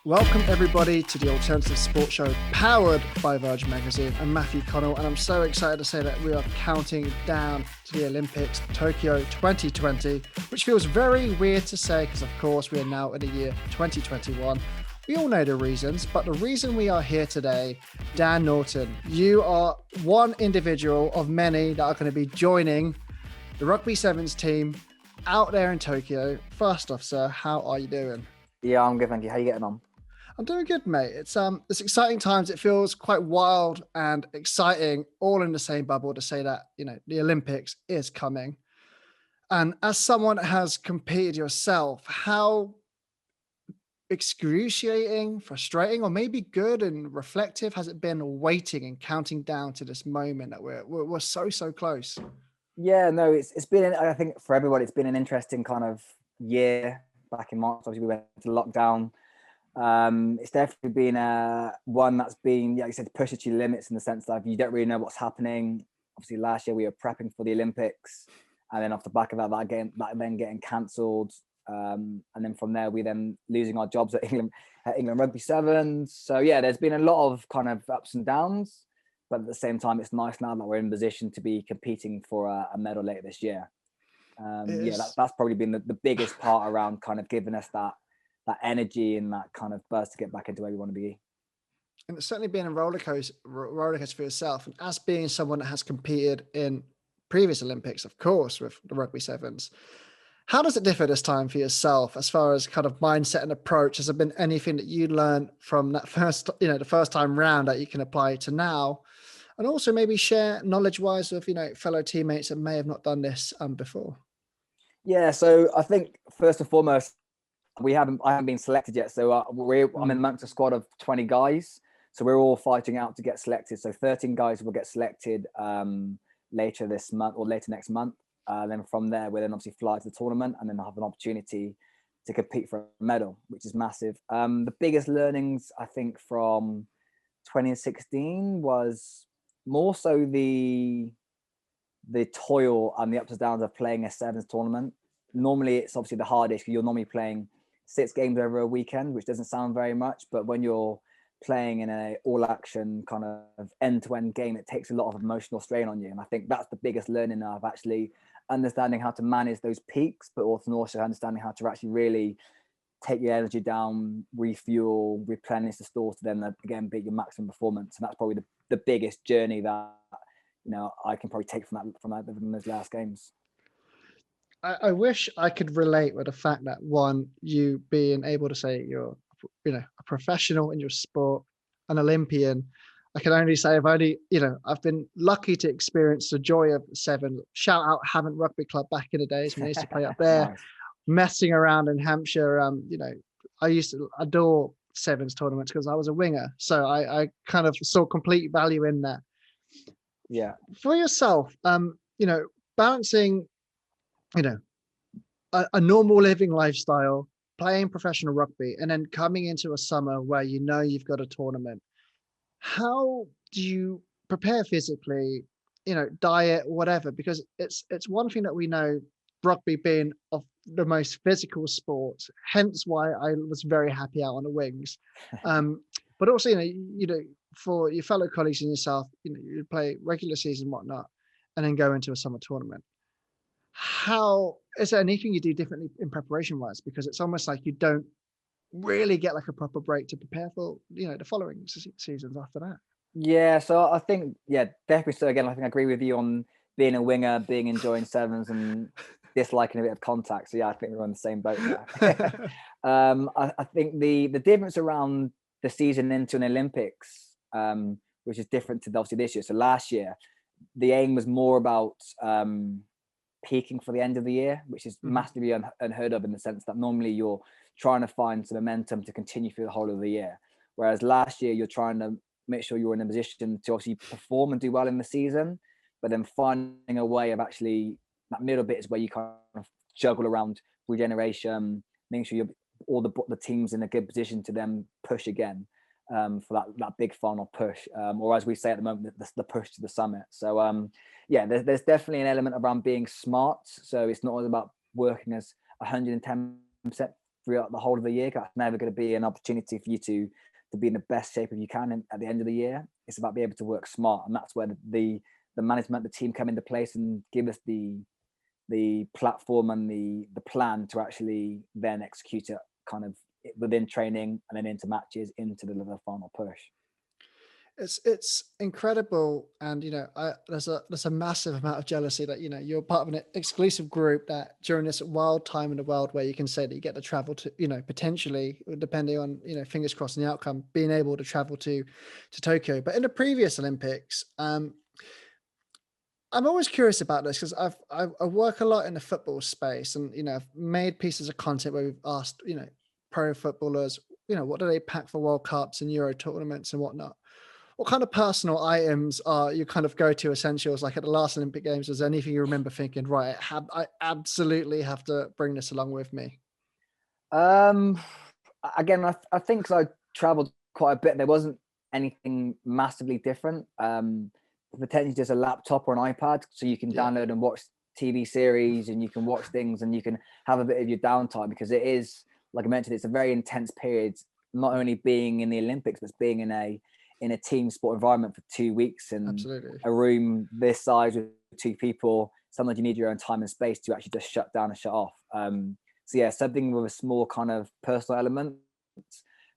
Welcome everybody to the Alternative Sports Show powered by Virgin Magazine. I'm Matthew Connell and I'm so excited to say that we are counting down to the Olympics Tokyo 2020, which feels very weird to say because of course we are now in the year 2021. We all know the reasons, but the reason we are here today, Dan Norton, you are one individual of many that are going to be joining the Rugby 7's team out there in Tokyo. First off, sir, how are you doing? Yeah, I'm good, thank you. How are you getting on? I'm doing good, mate. It's exciting times. It feels quite wild and exciting, all in the same bubble to say that, the Olympics is coming. And as someone that has competed yourself, how excruciating, frustrating, or maybe good and reflective has it been waiting and counting down to this moment that we're so close? Yeah, no, it's been, I think for everybody, it's been an interesting kind of year. Back in March, obviously we went to lockdown. It's definitely been one that's been, like you said, pushed to your limits in the sense that you don't really know what's happening. Obviously, last year we were prepping for the Olympics, and then off the back of that then getting cancelled, and then from there we then losing our jobs at England Rugby 7's. So yeah, there's been a lot of kind of ups and downs, but at the same time, it's nice now that we're in a position to be competing for a medal later this year. That's probably been the biggest part around kind of giving us that energy and that kind of burst to get back into where we want to be. And it's certainly been a roller coaster for yourself. And as being someone that has competed in previous Olympics, of course, with the Rugby 7's, how does it differ this time for yourself as far as kind of mindset and approach? Has there been anything that you learned from that the first time round that you can apply to now? And also maybe share knowledge-wise with, fellow teammates that may have not done this before? Yeah, so I think first and foremost, I haven't been selected yet. So I'm amongst a squad of 20 guys. So we're all fighting out to get selected. So 13 guys will get selected later this month or later next month. Then from there, we'll then obviously fly to the tournament and then have an opportunity to compete for a medal, which is massive. The biggest learnings, I think, from 2016 was more so the toil and the ups and downs of playing a 7's tournament. Normally, it's obviously the hardest because you're normally playing 6 games over a weekend, which doesn't sound very much, but when you're playing in an all-action kind of end-to-end game, it takes a lot of emotional strain on you. And I think that's the biggest learning now of actually understanding how to manage those peaks, but also understanding how to actually really take your energy down, refuel, replenish the stores to then again be your maximum performance. And that's probably the biggest journey that I can probably take from those last games. I wish I could relate with the fact that one, you being able to say you're, a professional in your sport, an Olympian. I can only say I've been lucky to experience the joy of 7. Shout out Havant Rugby Club back in the days when I used to play up there, nice. Messing around in Hampshire. I used to adore 7's tournaments because I was a winger. So I kind of saw complete value in that. Yeah. For yourself, balancing, a normal living lifestyle, playing professional rugby, and then coming into a summer where you've got a tournament. How do you prepare physically, diet, whatever? Because it's one thing that we know, rugby being of the most physical sports, hence why I was very happy out on the wings. But also, for your fellow colleagues and yourself, you play regular season, whatnot, and then go into a summer tournament. How is there anything you do differently in preparation wise? Because it's almost like you don't really get like a proper break to prepare for, the following seasons after that. Yeah. So I think, definitely. So again, I think I agree with you on being a winger, enjoying 7's and disliking a bit of contact. So yeah, I think we're on the same boat there. I think the difference around the season into an Olympics, which is different to obviously this year. So last year, the aim was more about peaking for the end of the year, which is massively unheard of in the sense that normally you're trying to find some momentum to continue through the whole of the year. Whereas last year, you're trying to make sure you're in a position to obviously perform and do well in the season, but then finding a way of actually that middle bit is where you kind of juggle around regeneration, making sure all the teams in a good position to then push again for that big final push, or as we say at the moment, the push to the summit. So there's definitely an element around being smart. So it's not all about working as 110% throughout the whole of the year. That's never going to be an opportunity for you to be in the best shape if you can at the end of the year. It's about being able to work smart, and that's where the management, the team come into place and give us the platform and the plan to actually then execute it kind of within training and then into matches, into the final push. It's incredible, and there's a massive amount of jealousy that you're part of an exclusive group that during this wild time in the world where you can say that you get to travel to potentially, depending on fingers crossed on the outcome, being able to travel to Tokyo. But in the previous Olympics, I'm always curious about this because I work a lot in the football space, and I've made pieces of content where we've asked pro footballers what do they pack for World Cups and Euro tournaments and whatnot. What kind of personal items are you kind of go-to essentials? Like at the last Olympic Games, was there anything you remember thinking, right, I absolutely have to bring this along with me? Again, I think I traveled quite a bit. There wasn't anything massively different. Potentially just a laptop or an iPad, so you can download and watch TV series, and you can watch things, and you can have a bit of your downtime, because it is, like I mentioned, it's a very intense period, not only being in the Olympics, but being in a team sport environment for 2 weeks and Absolutely. a room this size with 2 people. Sometimes you need your own time and space to actually just shut down and shut off. So yeah, something with a small kind of personal element.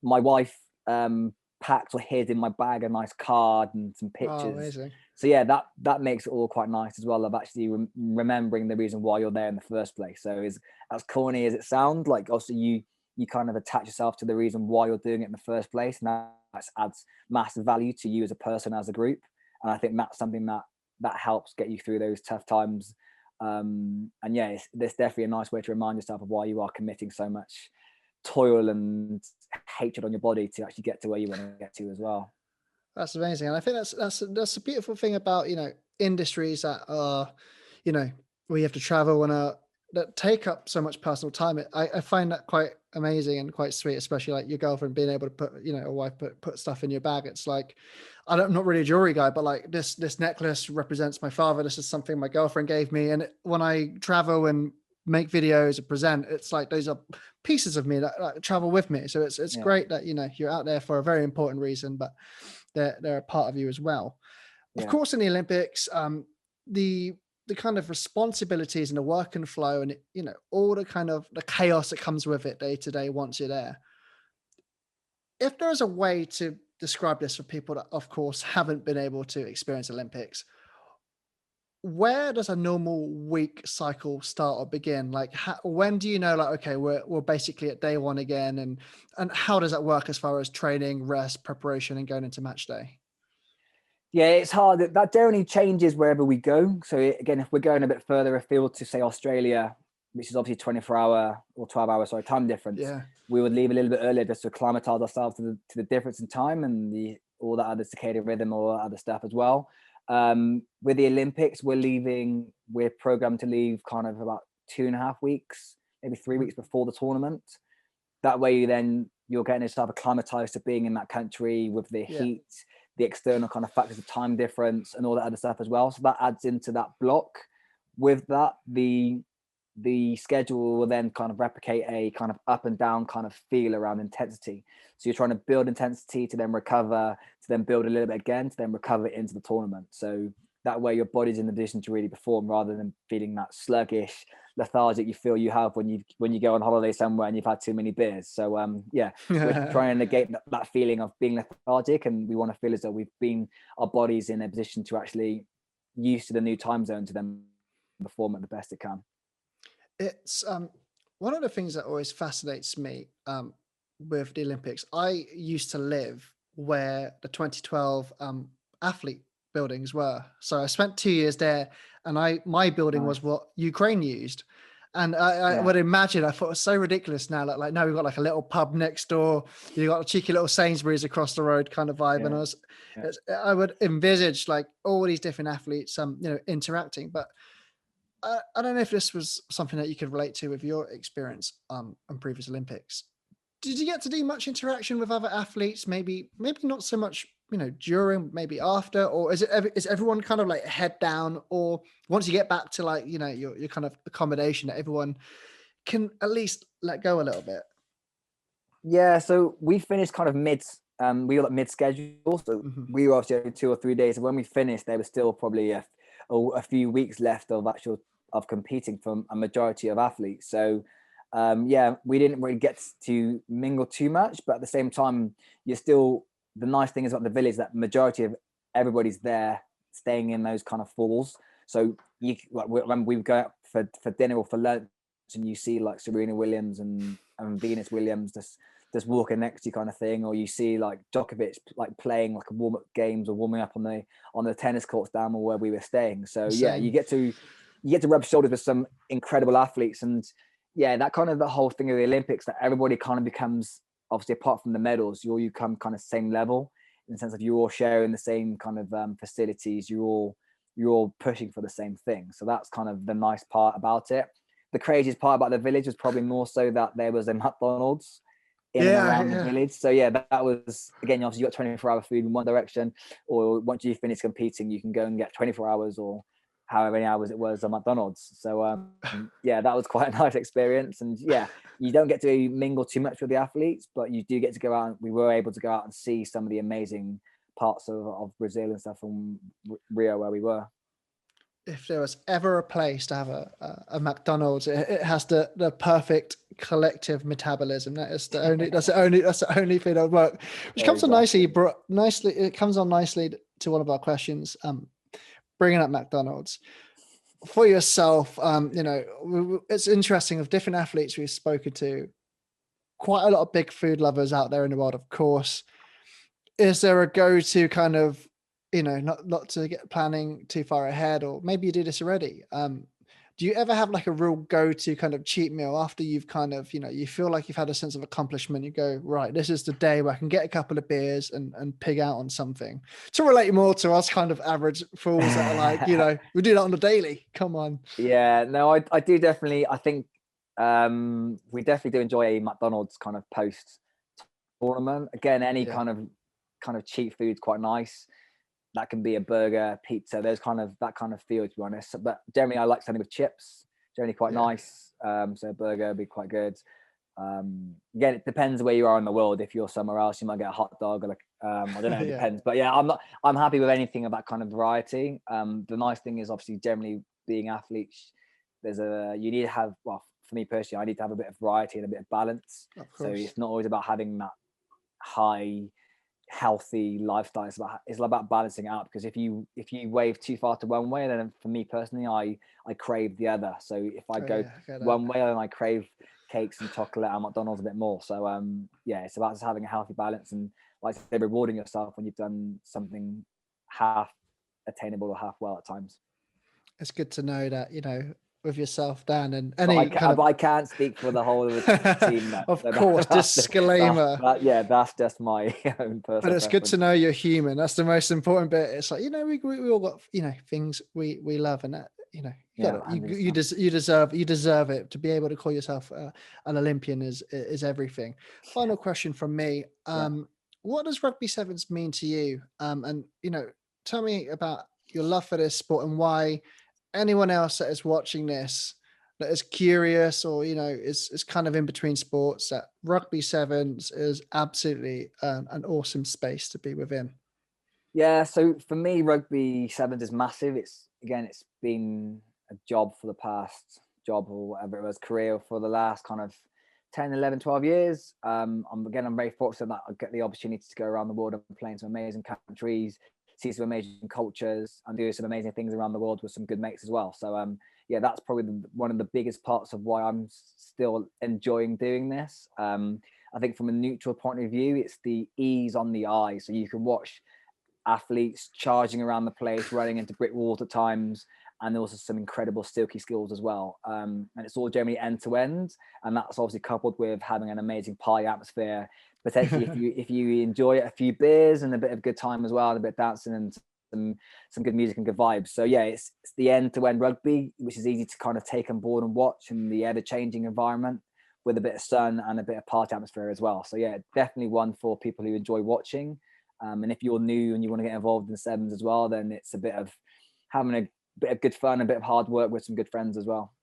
My wife packed or hid in my bag a nice card and some pictures. Oh, amazing. So yeah, that makes it all quite nice as well, of actually remembering the reason why you're there in the first place. So as corny as it sounds, like also you kind of attach yourself to the reason why you're doing it in the first place, and that adds massive value to you as a person, as a group. And I think that's something that helps get you through those tough times. And yeah, there's definitely a nice way to remind yourself of why you are committing so much toil and hatred on your body to actually get to where you want to get to as well. That's amazing, and I think that's a beautiful thing about industries that are where you have to travel and that take up so much personal time. I find that quite amazing and quite sweet, especially like your girlfriend being able to put a wife put stuff in your bag. It's like, I'm not really a jewelry guy, but like this necklace represents my father. This is something my girlfriend gave me, and when I travel and make videos and present, it's like those are pieces of me that travel with me. So it's great that you're out there for a very important reason, but they're a part of you as well. Of course, in the Olympics, the kind of responsibilities and the work and flow and all the kind of the chaos that comes with it day to day once you're there. If there's a way to describe this for people that of course haven't been able to experience Olympics, where does a normal week cycle start or begin? Like when do you know, like, okay, we're basically at day one again, and how does that work as far as training, rest, preparation, and going into match day? Yeah, it's hard. That generally changes wherever we go. So again, if we're going a bit further afield to say Australia, which is obviously 24-hour or 12-hour, time difference, we would leave a little bit earlier just to acclimatize ourselves to the difference in time and all that other circadian rhythm or other stuff as well. With the Olympics, we're programmed to leave kind of about 2.5 weeks, maybe 3 weeks before the tournament. That way you're getting yourself acclimatized to being in that country with the heat, the external kind of factors of time difference and all that other stuff as well. So that adds into that block. With that, the schedule will then kind of replicate a kind of up and down kind of feel around intensity. So you're trying to build intensity to then recover, to then build a little bit again, to then recover into the tournament. So that way your body's in a position to really perform, rather than feeling that sluggish, lethargic you feel you have when you go on holiday somewhere and you've had too many beers. So we're trying to negate that feeling of being lethargic, and we want to feel as though our body's in a position to actually used to the new time zone to then perform at the best it can. It's one of the things that always fascinates me with the Olympics. I used to live where the 2012 athlete buildings were, so I spent 2 years there, and my building was what Ukraine used. And I would imagine, I thought it was so ridiculous now that like now we've got like a little pub next door, you got a cheeky little Sainsbury's across the road kind of vibe. And I would envisage like all these different athletes interacting. But I don't know if this was something that you could relate to with your experience on previous Olympics. Did you get to do much interaction with other athletes? Maybe not so much, during, maybe after, or is everyone kind of like head down, or once you get back to like, your kind of accommodation, that everyone can at least let go a little bit? Yeah, so we finished kind of we were like mid schedule, so Hmm. we were obviously only 2 or 3 days. And when we finished, there was still probably a few weeks left of competing from a majority of athletes. So yeah, we didn't really get to mingle too much, but at the same time, you're still, the nice thing is about the village that majority of everybody's there staying in those kind of falls. So you like when we go out for dinner or for lunch, and you see like Serena Williams and Venus Williams just walking next to you kind of thing, or you see like Djokovic like playing like a warm up games or warming up on the tennis courts down where we were staying. So yeah, Same. you get to rub shoulders with some incredible athletes. And yeah, that kind of the whole thing of the Olympics, that everybody kind of becomes, obviously apart from the medals, you come kind of same level in the sense of you're all sharing the same kind of facilities, you're all pushing for the same thing. So that's kind of the nice part about it. The craziest part about the village was probably more so that there was a McDonald's in and Yeah, around the yeah. village. So yeah, that was, again, obviously you got 24-hour food in one direction, or once you finish competing, you can go and get 24 hours or however many hours it was on McDonald's. So yeah, that was quite a nice experience. And yeah, you don't get to mingle too much with the athletes, but you do get to go out. We were able to go out and see some of the amazing parts of Brazil and stuff from Rio where we were. If there was ever a place to have a McDonald's, it has the perfect collective metabolism. That's the only thing that would work. Which comes on Exactly. nicely. It comes on nicely to one of our questions. Bringing up McDonald's for yourself. It's interesting of different athletes we've spoken to. Quite a lot of big food lovers out there in the world, of course. Is there a go-to kind of, not to get planning too far ahead, or maybe you do this already? Do you ever have like a real go-to kind of cheat meal after you've kind of, you feel like you've had a sense of accomplishment? You go, right, this is the day where I can get a couple of beers and pig out on something, to relate more to us kind of average fools that are like, we do that on the daily. Come on. Yeah, no, I do definitely. I think we definitely do enjoy a McDonald's kind of post tournament. Again, any Yeah. kind of cheap food's quite nice. That can be a burger, pizza. There's that kind of feel, to be honest. But generally, I like something with chips. Generally, quite Yeah. nice. So a burger would be quite good. Again, it depends where you are in the world. If you're somewhere else, you might get a hot dog or like I don't know. It Yeah. depends. But yeah, I'm happy with anything of that kind of variety. The nice thing is obviously generally being athletes, you need to have, well, for me personally, I need to have a bit of variety and a bit of balance. Of So course. it's not always about having that high healthy lifestyle. It's about balancing out, because if you wave too far to one way, then for me personally, I crave the other. So if I Oh, go yeah, I get that. one way, then I crave cakes and chocolate and McDonald's a bit more. So yeah, it's about just having a healthy balance, and like I say, rewarding yourself when you've done something half attainable or half well at times. It's good to know that, with yourself, Dan, and But any kind I can't speak for the whole of the team. No. of So course, disclaimer. that's just my own But personal it's good to preference. know you're human. That's the most important bit. It's like, we all got, things we love, and that, you Yeah, got you 100%. you deserve it. To be able to call yourself an Olympian is everything. Final question from me. Yeah. What does rugby sevens mean to you? And tell me about your love for this sport, and why anyone else that is watching this, that is curious, or is kind of in between sports, that rugby sevens is absolutely an awesome space to be within. Yeah, so for me, rugby sevens is massive. It's been a job for the past job or whatever it was, career for the last kind of 10, 11, 12 years. I'm very fortunate that I get the opportunity to go around the world and play in some amazing countries, see some amazing cultures, and do some amazing things around the world with some good mates as well. So yeah, that's probably one of the biggest parts of why I'm still enjoying doing this. I think from a neutral point of view, it's the ease on the eye. So you can watch athletes charging around the place, running into brick walls at times, and also some incredible silky skills as well. And it's all generally end to end, and that's obviously coupled with having an amazing party atmosphere. Potentially, if you enjoy it, a few beers and a bit of good time as well, and a bit of dancing and some good music and good vibes. So yeah, it's the end to end rugby, which is easy to kind of take on board and watch in the ever changing environment, with a bit of sun and a bit of party atmosphere as well. So yeah, definitely one for people who enjoy watching. And if you're new and you want to get involved in sevens as well, then it's a bit of having a bit of good fun, a bit of hard work with some good friends as well.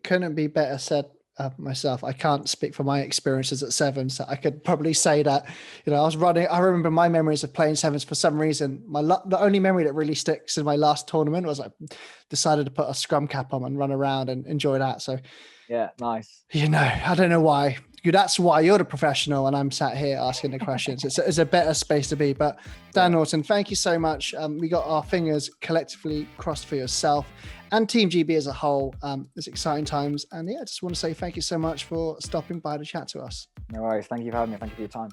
Couldn't be better said. myself. I can't speak for my experiences at 7's. So I could probably say that, I was running. I remember my memories of playing 7's for some reason. The only memory that really sticks in my last tournament was I decided to put a scrum cap on and run around and enjoy that. So yeah, nice. I don't know why. That's why you're the professional and I'm sat here asking the questions. It's a better space to be. But Dan Norton, thank you so much. We got our fingers collectively crossed for yourself and Team GB as a whole. It's exciting times. And I just want to say thank you so much for stopping by to chat to us. No worries. Thank you for having me. Thank you for your time.